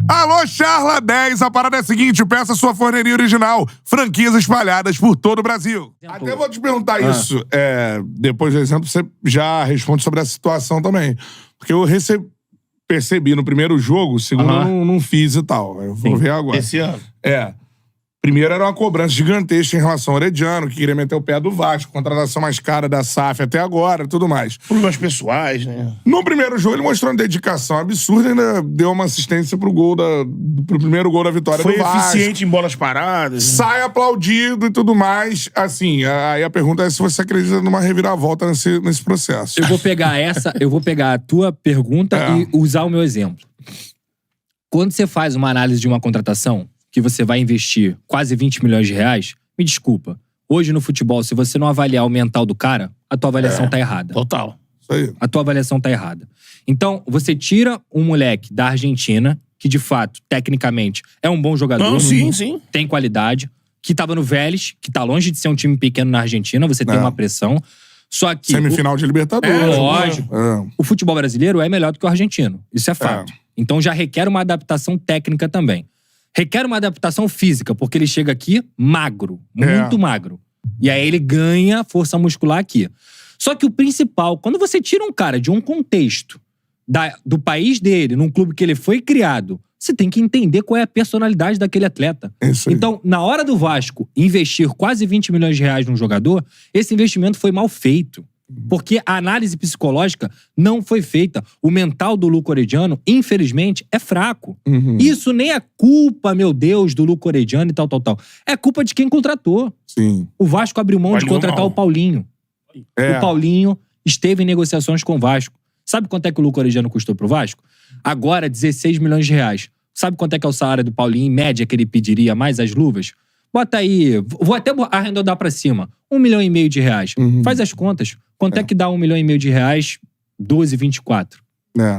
Alô, Charla 10, a parada é a seguinte, peça sua forneria original, franquias espalhadas por todo o Brasil. Até vou te perguntar isso, depois do exemplo, você já responde sobre essa situação também. Porque eu percebi no primeiro jogo, o segundo eu não fiz e tal, eu vou ver agora. Esse ano. Primeiro era uma cobrança gigantesca em relação ao Herediano, que queria meter o pé do Vasco, contratação mais cara da SAF até agora, tudo mais. Problemas pessoais, né? No primeiro jogo ele mostrou uma dedicação absurda e ainda deu uma assistência pro primeiro gol da vitória do Vasco. Foi eficiente em bolas paradas. Sai aplaudido e tudo mais. Assim, aí a pergunta é se você acredita numa reviravolta nesse processo. Eu vou pegar a tua pergunta e usar o meu exemplo. Quando você faz uma análise de uma contratação, que você vai investir quase 20 milhões de reais, me desculpa. Hoje no futebol, se você não avaliar o mental do cara, a tua avaliação tá errada. Total. Isso aí. A tua avaliação tá errada. Então, você tira um moleque da Argentina, que de fato, tecnicamente, é um bom jogador. Não, sim. Tem qualidade. Que tava no Vélez, que tá longe de ser um time pequeno na Argentina, você tem uma pressão. Só que... Semifinal de Libertadores. Lógico. O futebol brasileiro é melhor do que o argentino. Isso é fato. Então já requer uma adaptação técnica também. Requer uma adaptação física, porque ele chega aqui magro, muito magro. E aí ele ganha força muscular aqui. Só que o principal, quando você tira um cara de um contexto do país dele, num clube que ele foi criado, você tem que entender qual é a personalidade daquele atleta. Então, na hora do Vasco investir quase 20 milhões de reais num jogador, esse investimento foi mal feito. Porque a análise psicológica não foi feita. O mental do Luco Orediano, infelizmente, é fraco. Isso nem é culpa, meu Deus, do Luco Orediano e tal. É culpa de quem contratou. Sim. O Vasco abriu mão de contratar o Paulinho. O Paulinho esteve em negociações com o Vasco. Sabe quanto é que o Luco Orediano custou pro Vasco? Agora, 16 milhões de reais. Sabe quanto é que é o salário do Paulinho, em média, que ele pediria mais as luvas? Bota aí, vou até arredondar pra cima. 1,5 milhão de reais. Faz as contas. Quanto é que dá 1,5 milhão de reais? 12,24.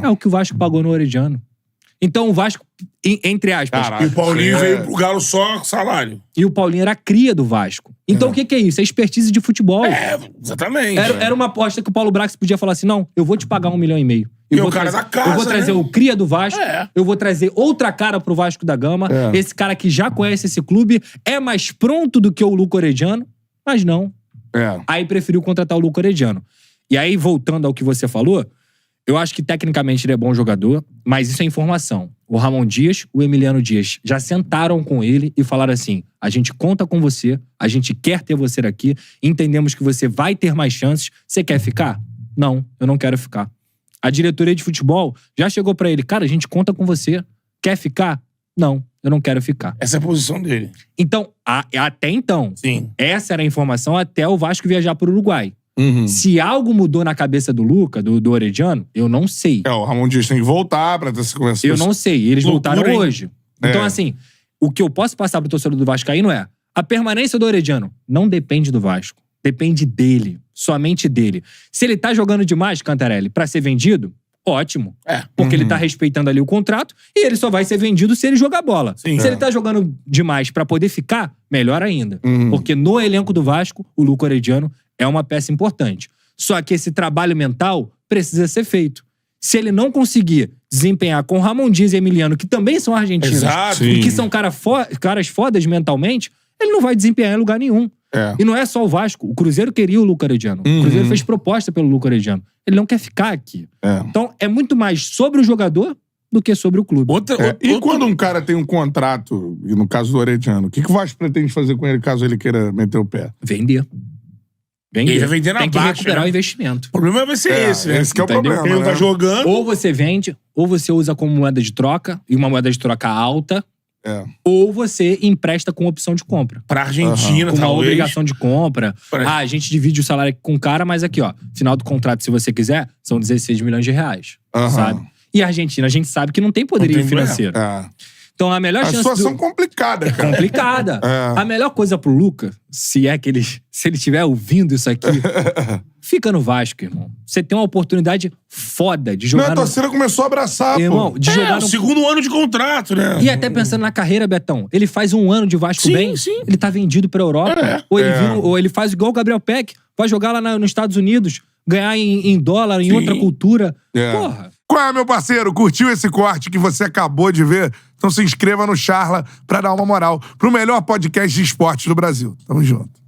É o que o Vasco pagou no Orediano. Então o Vasco, entre aspas... E o Paulinho veio pro Galo só salário. E o Paulinho era a cria do Vasco. Então o que é isso? É expertise de futebol. Exatamente. Era uma aposta que o Paulo Brax podia falar assim, não, eu vou te pagar 1,5 milhão. E o cara da casa, eu vou trazer o cria do Vasco, eu vou trazer outra cara pro Vasco da Gama. Esse cara que já conhece esse clube é mais pronto do que o Luco Orediano, mas não. Aí preferiu contratar o Luco Orediano. E aí, voltando ao que você falou, eu acho que tecnicamente ele é bom jogador, mas isso é informação. O Ramon Dias, o Emiliano Dias já sentaram com ele e falaram assim, a gente conta com você, a gente quer ter você aqui, entendemos que você vai ter mais chances, você quer ficar? Não, eu não quero ficar. A diretoria de futebol já chegou pra ele, cara, a gente conta com você, quer ficar? Não, eu não quero ficar. Essa é a posição dele. Então, até então, Sim. Essa era a informação até o Vasco viajar pro Uruguai. Se algo mudou na cabeça do Luca, do Orediano, eu não sei. O Ramon Dias tem que voltar pra ter essa conversa. Eu não sei, eles voltaram hoje. Então, assim, o que eu posso passar pro torcedor do Vascaíno é, a permanência do Orediano não depende do Vasco. Depende dele, somente dele. Se ele tá jogando demais, Cantarelli, pra ser vendido, ótimo. Porque ele tá respeitando ali o contrato e ele só vai ser vendido se ele jogar bola. Se ele tá jogando demais pra poder ficar, melhor ainda. Porque no elenco do Vasco, o Luco Orediano é uma peça importante. Só que esse trabalho mental precisa ser feito. Se ele não conseguir desempenhar com Ramon Dias e Emiliano, que também são argentinos, e que são caras fodas mentalmente, ele não vai desempenhar em lugar nenhum. E não é só o Vasco. O Cruzeiro queria o Luco Orediano. O Cruzeiro fez proposta pelo Luco Orediano. Ele não quer ficar aqui. Então, é muito mais sobre o jogador do que sobre o clube. E quando um cara tem um contrato, e no caso do Orediano, o que o Vasco pretende fazer com ele caso ele queira meter o pé? Vender. Ele vai vender na Tem que baixa, recuperar o investimento. O problema vai ser esse, né? Esse que é o problema. Ele não tá jogando. Ou você vende, ou você usa como moeda de troca, e uma moeda de troca alta, ou você empresta com opção de compra. Pra Argentina, com uma talvez. obrigação de compra. A gente divide o salário com o cara, mas aqui, ó, final do contrato, se você quiser, são 16 milhões de reais, sabe? E a Argentina, a gente sabe que não tem poderio financeiro. Então, a melhor chance... A situação complicada, cara. Complicada. A melhor coisa pro Luca, se ele estiver ouvindo isso aqui, fica no Vasco, irmão. Você tem uma oportunidade foda de jogar... A torcida começou a abraçar, irmão, de jogar o segundo ano de contrato, né? E até pensando na carreira, Betão, ele faz um ano de Vasco bem, ele tá vendido pra Europa. Ou ele faz igual o Gabriel Peck, vai jogar lá nos Estados Unidos, ganhar em dólar, em outra cultura. Porra. Qual é, meu parceiro? Curtiu esse corte que você acabou de ver? Então se inscreva no Charla pra dar uma moral pro melhor podcast de esporte do Brasil. Tamo junto.